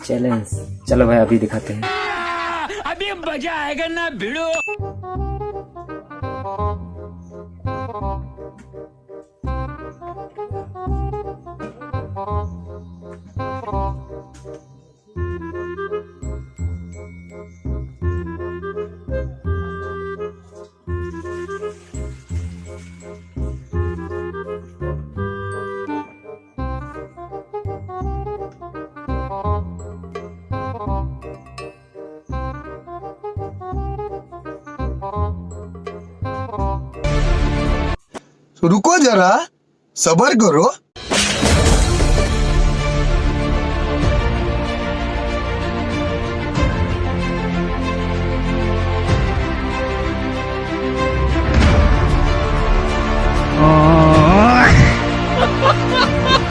Challenge. चलो भाई अभी दिखाते हैं। अभी मजा आएगा ना भिड़ो। रुको जरा, सबर करो।